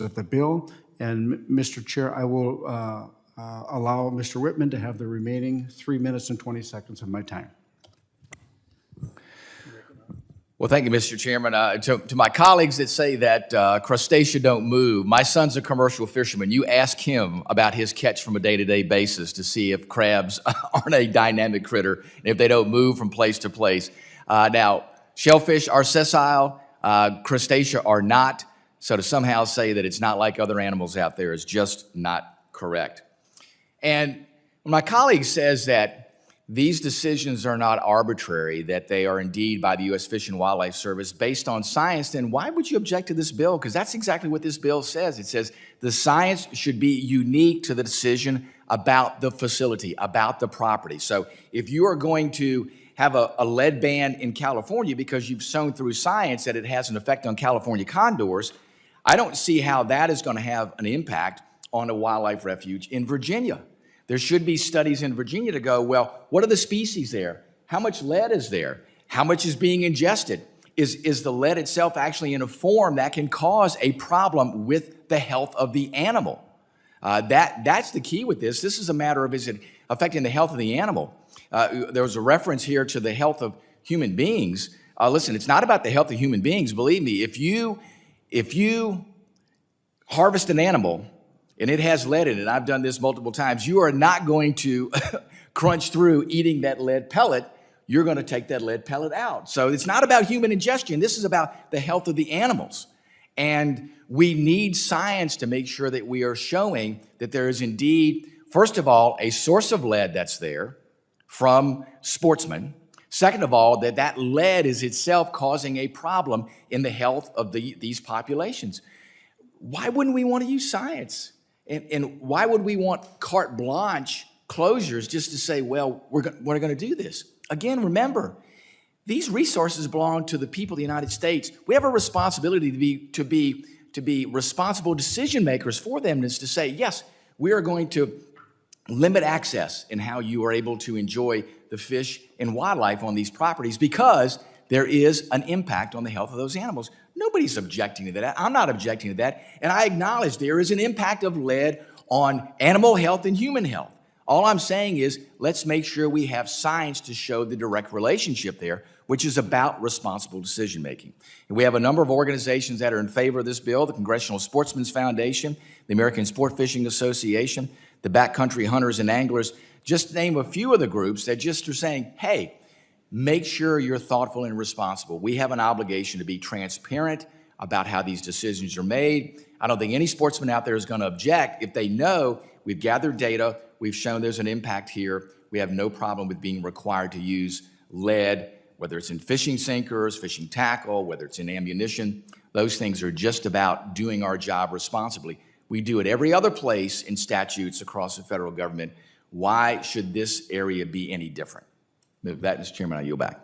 of the bill. And Mr. Chair, I will allow Mr. Wittman to have the remaining 3 minutes and 20 seconds of my time. Well, thank you, Mr. Chairman. To my colleagues that say that crustacea don't move, my son's a commercial fisherman. You ask him about his catch from a day-to-day basis to see if crabs aren't a dynamic critter and if they don't move from place to place. Now, shellfish are sessile, crustacea are not. So to somehow say that it's not like other animals out there is just not correct. And when my colleague says that these decisions are not arbitrary, that they are indeed by the U.S. Fish and Wildlife Service based on science, then why would you object to this bill? Because that's exactly what this bill says. It says the science should be unique to the decision about the facility, about the property. So if you are going to have a lead ban in California because you've shown through science that it has an effect on California condors, I don't see how that is going to have an impact on a wildlife refuge in Virginia. There should be studies in Virginia to go, well, what are the species there? How much lead is there? How much is being ingested? Is the lead itself actually in a form that can cause a problem with the health of the animal? That's the key with this. This is a matter of, is it affecting the health of the animal? There was a reference here to the health of human beings. Listen, it's not about the health of human beings. Believe me, if you harvest an animal and it has lead in it, I've done this multiple times, you are not going to crunch through eating that lead pellet. You're going to take that lead pellet out. So it's not about human ingestion. This is about the health of the animals. And we need science to make sure that we are showing that there is indeed, first of all, a source of lead that's there from sportsmen. Second of all, that lead is itself causing a problem in the health of these populations. Why wouldn't we want to use science? And why would we want carte blanche closures just to say, well, we're going to do this? Again, remember, these resources belong to the people of the United States. We have a responsibility to be responsible decision makers for them, is to say, yes, we are going to limit access in how you are able to enjoy the fish and wildlife on these properties because there is an impact on the health of those animals. Nobody's objecting to that. I'm not objecting to that. And I acknowledge there is an impact of lead on animal health and human health. All I'm saying is let's make sure we have science to show the direct relationship there, which is about responsible decision making. And we have a number of organizations that are in favor of this bill: the Congressional Sportsmen's Foundation, the American Sport Fishing Association, the Backcountry Hunters and Anglers, just to name a few of the groups that just are saying, hey, make sure you're thoughtful and responsible. We have an obligation to be transparent about how these decisions are made. I don't think any sportsman out there is going to object if they know we've gathered data, we've shown there's an impact here. We have no problem with being required to use lead, whether it's in fishing sinkers, fishing tackle, whether it's in ammunition. Those things are just about doing our job responsibly. We do it every other place in statutes across the federal government. Why should this area be any different? With that, Mr. Chairman, I yield back.